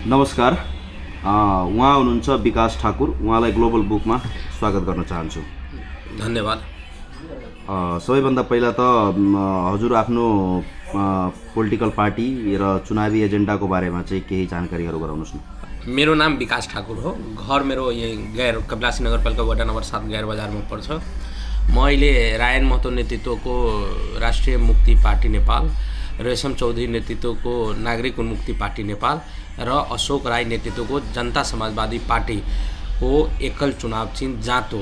नमस्कार। उहाँ हुनुहुन्छ विकास ठाकुर। उहाँलाई ग्लोबल बुकमा स्वागत गर्न चाहन्छु। धन्यवाद। सबैभन्दा पहिला त हजुर आफ्नो पोलिटिकल पार्टी र चुनावी एजेन्डाको बारेमा चाहिँ केही जानकारीहरू गराउनुहोस् न। मेरो नाम विकास ठाकुर हो। घर मेरो यही कपिलासी नगरपालिका वडा नम्बर 7 गैर बजारमा पर्छ। म अहिले रायन महतो नेतृत्वको राष्ट्रिय मुक्ति पार्टी नेपाल, रेशम चौधरी नेतृत्वको नागरिक उन्मुक्ति पार्टी नेपाल र अशोक राई नेतृत्वको जनता समाजवादी पार्टीको एकल चुनाव चिन्ह जाँतो,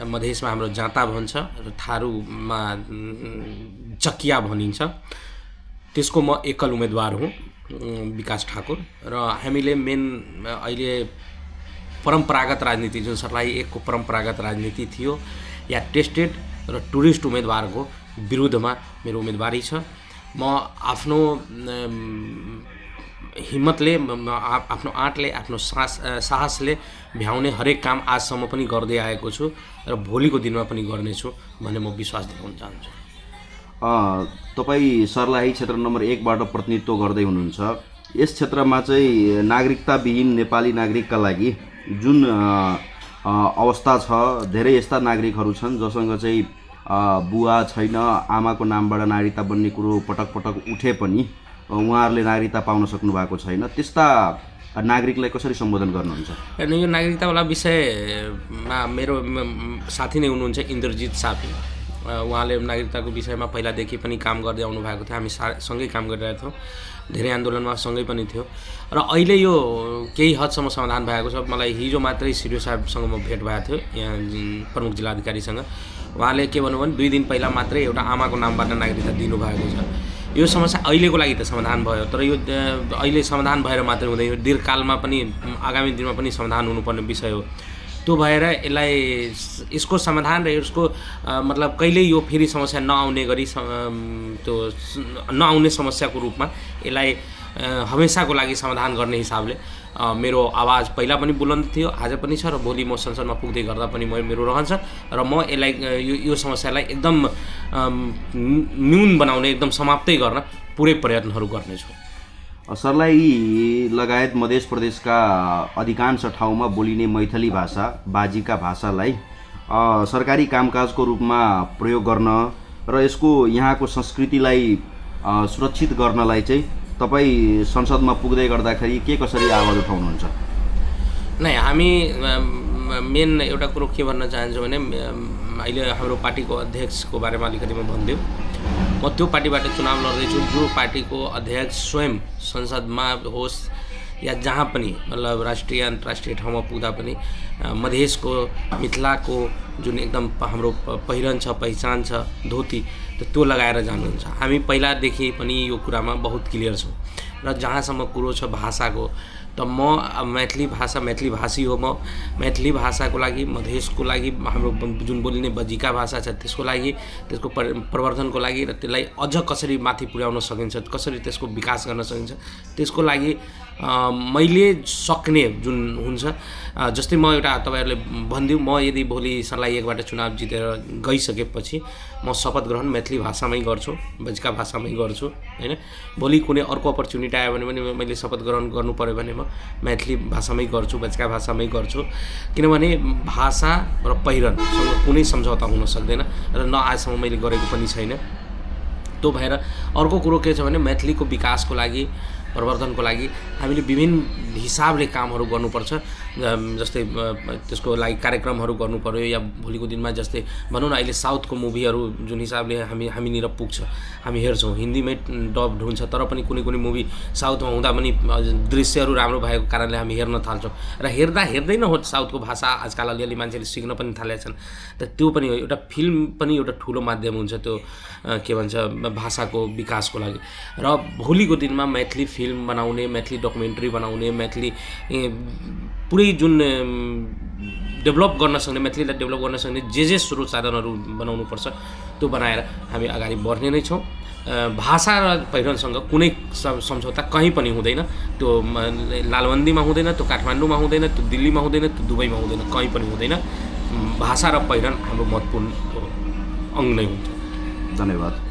मधेसमा हाम्रो जाँता भन्छ र थारूमा चकिया भनिन्छ, त्यसको म एकल उम्मेदवार हुँ, विकास ठाकुर। र हामीले मेन अहिले परम्परागत राजनीति जुन सर्लाही एकको परम्परागत राजनीति थियो या टेस्टेड र टुरिस्ट उम्मेदवारको विरुद्धमा मेरो उम्मेदवारी छ। म आफ्नो हिम्मतले, आफ्नो आँटले, आफ्नो साहसले भ्याउने हरेक काम आजसम्म पनि गर्दै आएको छु र भोलिको दिनमा पनि गर्नेछु भन्ने म विश्वास दिलाउन चाहन्छु। तपाईँ सर्लाही क्षेत्र नम्बर 1बाट प्रतिनिधित्व गर्दै हुनुहुन्छ। यस क्षेत्रमा चाहिँ नागरिकताविहीन नेपाली नागरिकका लागि जुन अवस्था छ, धेरै यस्ता नागरिकहरू छन् जसँग चाहिँ बुवा छैन, आमाको नामबाट नागरिकता बन्ने कुरो पटक पटक उठे पनि उहाँहरूले नागरिकता पाउन सक्नु भएको छैन। त्यस्ता नागरिकलाई कसरी सम्बोधन गर्नुहुन्छ? यो नागरिकतावाला विषयमा मेरो साथी नै हुनुहुन्छ इन्द्रजित सापी। उहाँले नागरिकताको विषयमा पहिलादेखि पनि काम गर्दै आउनु भएको थियो। हामी सँगै काम गरिरहेको थियौँ, धेरै आन्दोलनमा सँगै पनि थियो र अहिले यो केही हदसम्म समाधान भएको छ। मलाई हिजो मात्रै सिडिओ साहबसँग म भेट भएको थियो, यहाँ प्रमुख जिल्लाधिकारीसँग। उहाँले के भन्नुभयो भने 2 दिन पहिला मात्रै एउटा आमाको नामबाट नागरिकता दिनुभएको छ। यो समस्या अहिलेको लागि त समाधान भयो, तर यो अहिले समाधान भएर मात्रै हुँदैन, यो दीर्घकालमा पनि आगामी दिनमा पनि समाधान हुनुपर्ने विषय हो। त्यो भएर यसको समाधान र यसको मतलब कहिल्यै यो फेरि समस्या नआउने गरी त्यो नआउने समस्याको रूपमा यसलाई हमेसाको लागि समाधान गर्ने हिसाबले मेरो आवाज पहिला पनि बुलन्द थियो, आज पनि छ र भोलि म संसदमा पुग्दै गर्दा पनि मेरो रहन्छ र म यसलाई यो समस्यालाई एकदम न्यून बनाउने, एकदम समाप्तै गर्न पुरै प्रयत्नहरू गर्नेछु। सर्लाही लगायत मध्य प्रदेशका अधिकांश ठाउँमा बोलिने मैथिली भाषा, बाजीका भाषालाई सरकारी कामकाजको रूपमा प्रयोग गर्न र यसको यहाँको संस्कृतिलाई सुरक्षित गर्नलाई चाहिँ तपाईँ संसदमा पुग्दै गर्दाखेरि के कसरी आवाज उठाउनुहुन्छ? नै, हामी मेन एउटा कुरो के भन्न चाहन्छु भने अहिले हाम्रो पार्टीको अध्यक्षको बारेमा अलिकति म भनिदिउँ। म त्यो पार्टीबाट चुनाव लड्दैछु जो पार्टीको अध्यक्ष स्वयं संसदमा होस् या जहाँ पनि, मतलब राष्ट्रिय अन्तर्राष्ट्रिय ठाउँमा पुग्दा पनि मधेसको, मिथिलाको जुन एकदम हाम्रो पहिरन छ, पहिचान छ, धोती, त्यो लगाएर जानुहुन्छ। हामी पहिलादेखि पनि यो कुरामा बहुत क्लियर छौँ र जहाँसम्म कुरो छ भाषाको, त म मैथिली भाषी हो। म मैथिली भाषाको लागि, मधेसको लागि, हाम्रो जुन बोलिने बजिका भाषा छ त्यसको लागि, त्यसको प्रवर्धनको लागि र त्यसलाई अझ कसरी माथि पुर्याउन सकिन्छ, कसरी त्यसको विकास गर्न सकिन्छ, त्यसको लागि मैले सक्ने जुन हुन्छ, जस्तै म एउटा तपाईँहरूले भनिदिउँ, म यदि भोलि सर्लाही 1बाट चुनाव जितेर गइसकेपछि म शपथ ग्रहण मैथिली भाषामै गर्छु, बजिका भाषामै गर्छु, होइन। भोलि कुनै अर्को अपर्च्युनिटी आयो भने पनि मैले शपथ ग्रहण गर्नु पऱ्यो भने म मैथिली भाषामै गर्छु, बजिका भाषामै गर्छु, किनभने भाषा र पहिरनसँग कुनै सम्झौता हुन सक्दैन र न आजसम्म मैले गरेको पनि छैन। त्यो भएर अर्को कुरो के छ भने मैथिलीको विकासको लागि, प्रवर्धनको लागि हामीले विभिन्न हिसाबले कामहरू गर्नुपर्छ। जस्तै त्यसको लागि कार्यक्रमहरू गर्नु पर्यो, या भोलिको दिनमा जस्तै भनौँ न अहिले साउथको मुभीहरू जुन हिसाबले हामीनिर पुग्छ, हामी हेर्छौँ, हिन्दीमै डब्ड हुन्छ तर पनि कुनै मुभी साउथमा हुँदा पनि दृश्यहरू राम्रो भएको कारणले हामी हेर्न थाल्छौँ र हेर्दै न हो साउथको भाषा आजकल अलिअलि मान्छेले सिक्न पनि थालेका छन्। त त्यो पनि हो, एउटा फिल्म पनि एउटा ठुलो माध्यम हुन्छ त्यो के भन्छ भाषाको विकासको लागि। र भोलिको दिनमा मैथिली फिल्म बनाउने, मैथिली डकुमेन्ट्री बनाउने, मैथिली पुरै जुन डेभलप गर्न सक्ने, मैथिलीलाई डेभलप गर्न सक्ने जे स्रोत साधनहरू बनाउनुपर्छ त्यो बनाएर हामी अगाडि बढ्ने नै छौँ। भाषा र पहिरनसँग कुनै सम्झौता कहीँ पनि हुँदैन। त्यो लालबन्दीमा हुँदैन, त्यो काठमाडौँमा हुँदैन, त्यो दिल्लीमा हुँदैन, त्यो दुबईमा हुँदैन, कहीँ पनि हुँदैन। भाषा र पहिरन हाम्रो महत्त्वपूर्ण अङ्ग नै हुन्छ। धन्यवाद।